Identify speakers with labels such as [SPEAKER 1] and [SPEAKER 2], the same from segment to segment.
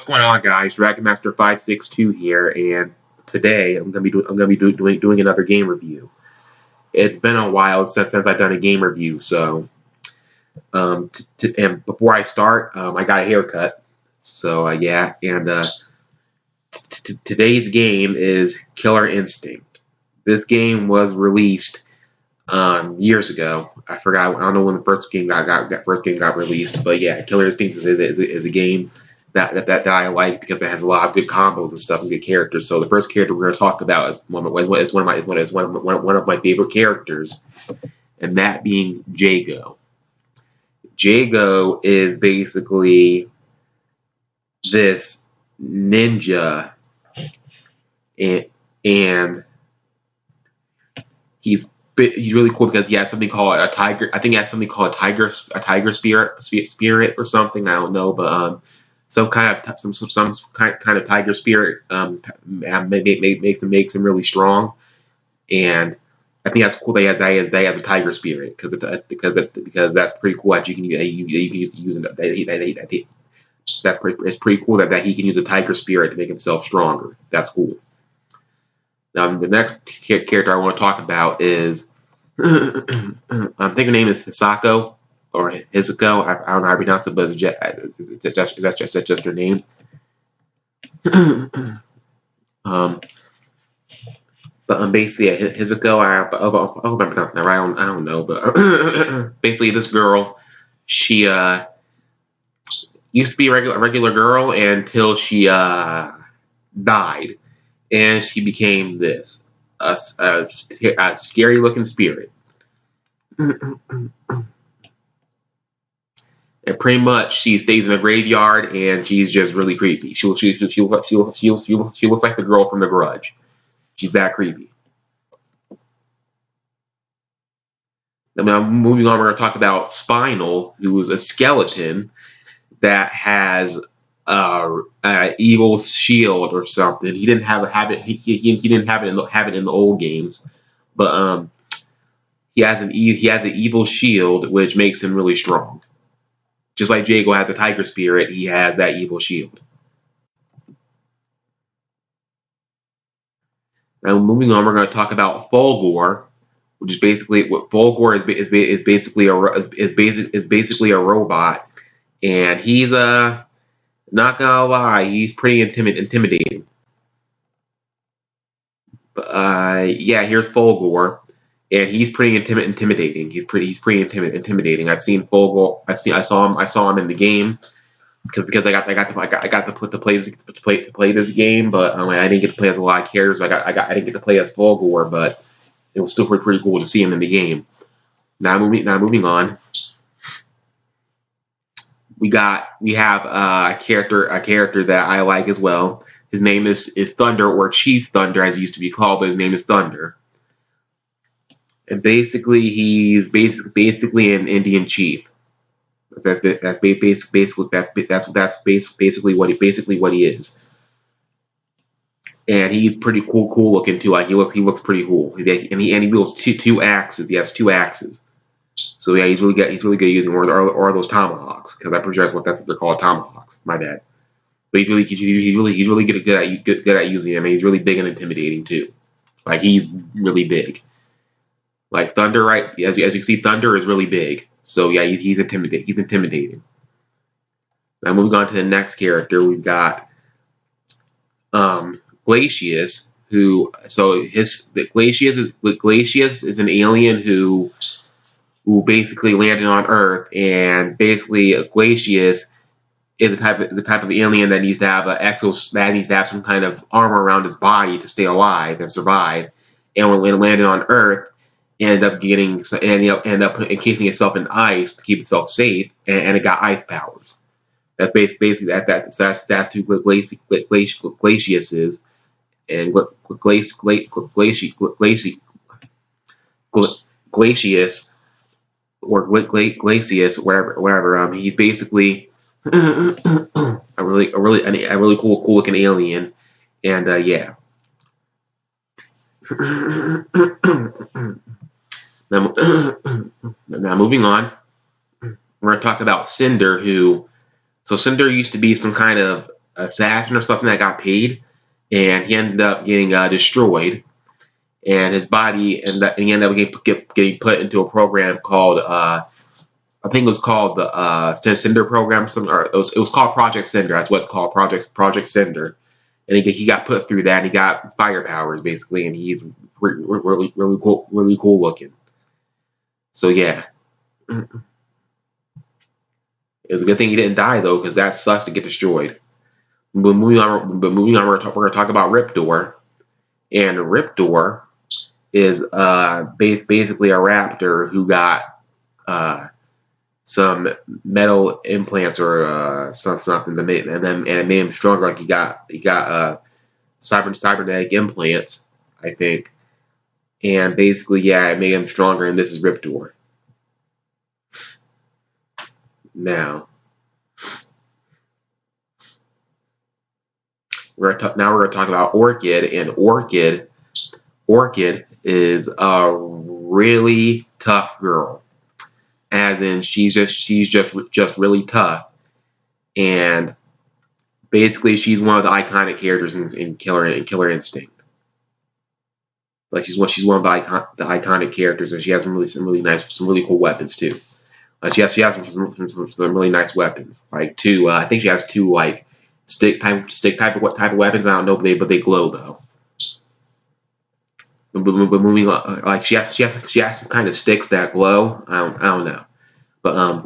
[SPEAKER 1] going on, guys? Dragon Master 562 here, and today I'm gonna be doing another game review. It's been a while since I've done a game review, so and before I start, I got a haircut, so yeah, and today's game is Killer Instinct. This game was released years ago. I forgot. I don't know when the first game got released, but yeah, Killer Instinct is a game that I like because it has a lot of good combos and stuff and good characters. So the first character we're going to talk about is one of my favorite characters, and that being Jago. Jago is basically this ninja, and he's really cool because he has something called a tiger. I think he has something called a tiger spirit or something. I don't know, but some kind of tiger spirit makes him really strong, and I think that's cool that he has a tiger spirit because that's pretty cool that you can use it. It's pretty cool that he can use a tiger spirit to make himself stronger. That's cool. Now the next character I want to talk about is I think her name is Hisako or Hisako. I don't know how to pronounce it, but that's just her name. But basically, Hisako. I hope I'm pronouncing that right. I don't know, but basically, this girl, she used to be a regular girl until she died, and she became this a scary looking spirit. And pretty much, she stays in the graveyard, and she's just really creepy. She looks like the girl from The Grudge. She's that creepy. Now, moving on, we're going to talk about Spinal, who is a skeleton that has an evil shield or something. He didn't have it. He didn't have it in the old games, but he has an evil shield which makes him really strong. Just like Jago has a tiger spirit, he has that evil shield. Now, moving on, we're going to talk about Folgore, which is basically what Folgore is basically a robot, and he's not gonna lie, he's pretty intimidating. But yeah, here's Folgore, and he's pretty intimidating. He's pretty intimidating. I've seen Folgore. I saw him in the game because I got to play this game, but I didn't get to play as a lot of characters. I didn't get to play as Folgore, but it was still pretty cool to see him in the game. Now moving on. We have a character that I like as well. His name is Thunder, or Chief Thunder as he used to be called, but his name is Thunder. And basically he's basically an Indian chief. That's basically what he is. And he's pretty cool looking too. Like he looks pretty cool. And he wields two axes. He has two axes. So yeah, he's really good at using or those tomahawks, because I'm pretty sure that's what they're called, tomahawks. My bad. But he's really good at using them, and he's really big and intimidating too. Like he's really big. Like Thunder, right? As you can see, Thunder is really big. So yeah, he's intimidating. Now moving on to the next character, we've got Glacier, Glacier is an alien who basically landed on Earth, and basically Glacier is a type of alien that needs to have some kind of armor around his body to stay alive and survive. And when it landed on Earth, end up encasing itself in ice to keep itself safe, and it got ice powers. That's basically that's who Glacier is, and Glacier or Glacius, whatever. He's basically a really cool looking alien, and yeah. Now moving on, we're gonna talk about Cinder. Cinder used to be some kind of assassin or something that got paid, and he ended up getting destroyed, and his body he ended up getting put into a program called I think it was called the Cinder program, or it was called Project Cinder. That's what it's called, Project Cinder. And he got put through that, and he got fire powers basically, and he's really cool looking. So yeah, it was a good thing he didn't die though, because that sucks to get destroyed. But moving on, we're going to talk about Riptor, and Riptor is basically a raptor who got some metal implants or something that made and it made him stronger. Like he got cybernetic implants, I think, and basically yeah, it made him stronger. And this is Riptor. Now we're gonna talk about Orchid, and Orchid is a really tough girl. As in, she's just really tough, and basically, she's one of the iconic characters in Killer Instinct. Like she's one of the iconic characters, and she has some really cool weapons too. She has some really nice weapons. Like two, I think she has two like stick type of weapons. I don't know, but they glow though. But moving on, like she has some kind of sticks that glow. I don't know. But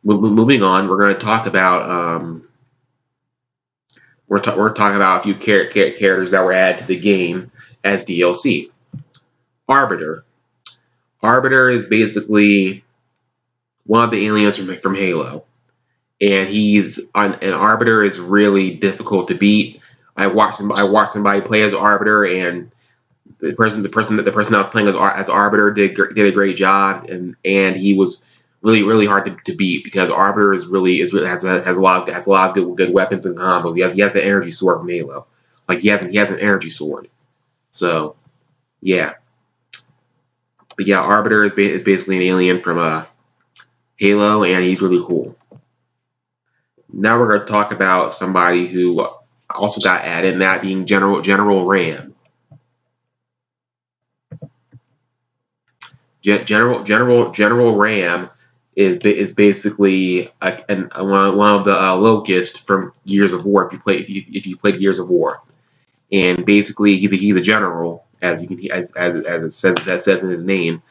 [SPEAKER 1] moving on, we're going to talk about we're talking about a few characters that were added to the game as DLC. Arbiter. Arbiter is basically one of the aliens from Halo, and an Arbiter is really difficult to beat. I watched somebody play as Arbiter, and the person that was playing as Arbiter did a great job, and he was really hard to beat because Arbiter has a lot of good weapons and combos. He has the energy sword from Halo, like he has an energy sword. So yeah, but yeah, Arbiter is basically an alien from Halo, and he's really cool. Now we're going to talk about somebody who also got added, and that being General Ram. General Ram is basically one of the locusts from Gears of War. If you played Gears of War, and basically he's a general, as it says in his name,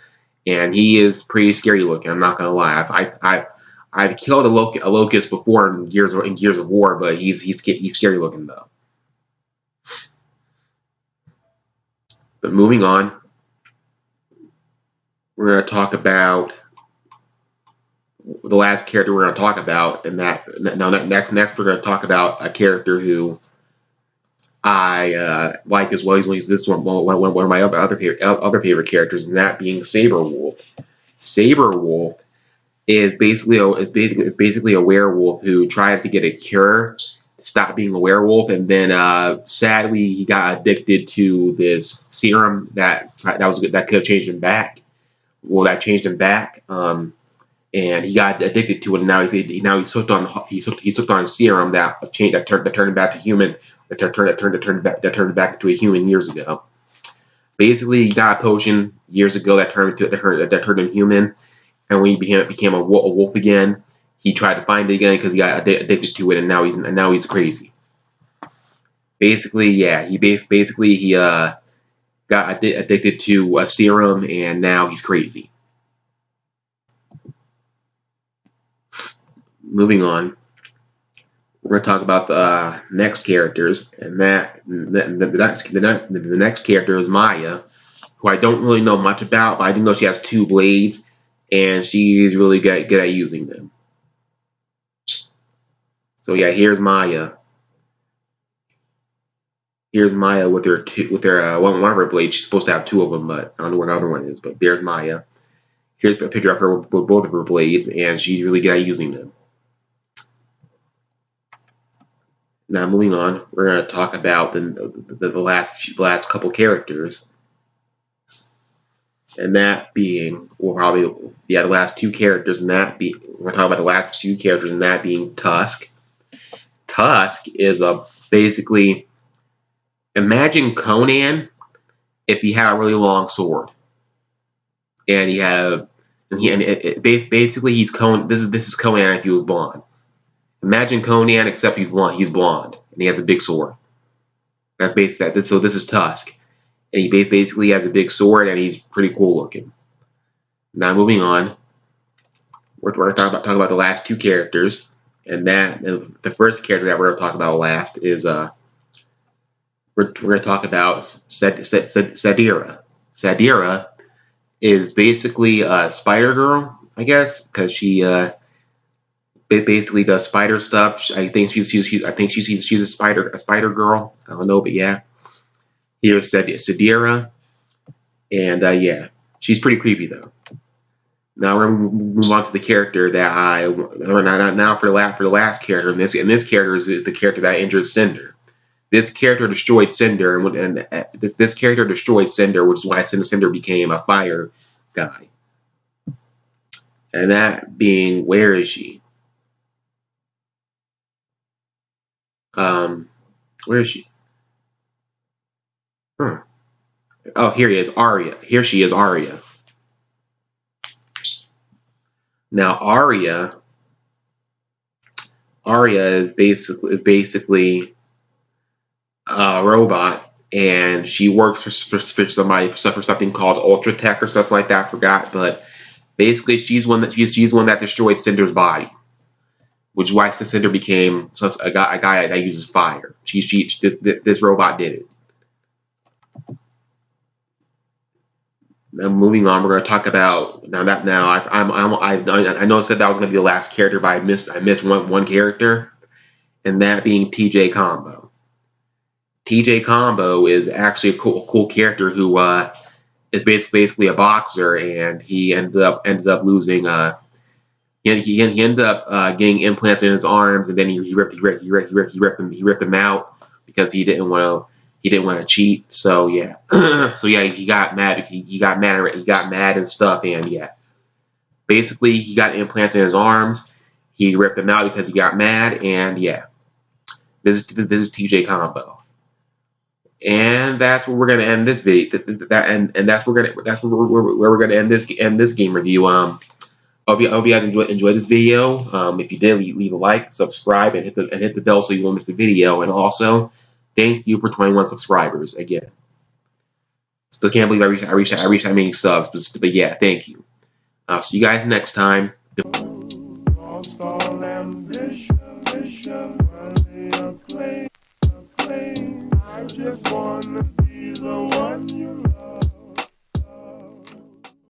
[SPEAKER 1] and he is pretty scary looking. I'm not gonna lie. I've killed a locust before in Gears of War, but he's scary looking though. But moving on, we're going to talk about the last character we're going to talk about, and next we're going to talk about a character who I like as well. This is one of my other favorite characters, and that being Saber Wolf. Saber Wolf is basically a werewolf who tried to get a cure, stop being a werewolf, and then sadly he got addicted to this serum that could have changed him back. Well, that changed him back, and he got addicted to it. And now he's hooked on a serum that turned him back to human. That turned him back into a human years ago. Basically, he got a potion years ago that turned him human, and when he became a wolf again, he tried to find it again because he got addicted to it, and now he's crazy. Basically, yeah, he got addicted to a serum, and now he's crazy. Moving on, we're going to talk about the next characters, and the next character is Maya, who I don't really know much about, but I do know she has two blades, and she's really good at using them. So yeah, here's Maya. Here's Maya with her one of her blades. She's supposed to have two of them, but I don't know where the other one is. But there's Maya. Here's a picture of her with both of her blades, and she's really good at using them. Now moving on, we're going to talk about the last couple characters, and that being the last two characters, and we're going to talk about the last few characters, and that being Tusk. Tusk is a basically, imagine Conan if he had a really long sword, and he had basically he's Conan. This is Conan if he was blonde. Imagine Conan except he's blonde. He's blonde and he has a big sword. That's basically that. So this is Tusk, and he basically has a big sword and he's pretty cool looking. Now moving on, we're talking about the last two characters, and the first character that we're going to talk about last is we're going to talk about Sadira. Sadira is basically a spider girl, I guess, because she basically does spider stuff. I think she's a spider girl. I don't know, but yeah. Here's Sadira, and yeah, she's pretty creepy though. Now we're gonna move on to the character that for the last character, and this character is the character that injured Cinder. This character destroyed Cinder, and this character destroyed Cinder, which is why Cinder became a fire guy. And that being, where is she? Where is she? Huh. Oh, here he is, Arya. Here she is, Arya. Now, Arya is basically a robot, and she works for somebody for something called Ultra Tech or stuff like that. I forgot, but basically she's one that destroyed Cinder's body, which is why Cinder became a guy that uses fire. This robot did it. Now moving on, we're going to talk about I know I said that was going to be the last character, but I missed one character, and that being TJ Combo. TJ Combo is actually a cool character who is basically a boxer, and he ended up losing. He ended up getting implants in his arms, and then he ripped them out because he didn't want to cheat. So yeah, he got mad. He got mad and stuff, and yeah, basically he got implants in his arms. He ripped them out because he got mad, and yeah, this is TJ Combo. And that's where we're gonna end this video. And that's where we're gonna end this game review. Hope you guys enjoyed this video. If you did, leave a like, subscribe, and hit the bell so you won't miss the video. And also, thank you for 21 subscribers again. Still can't believe I reached that many subs, but yeah, thank you. I'll see you guys next time. I just wanna be the one you love.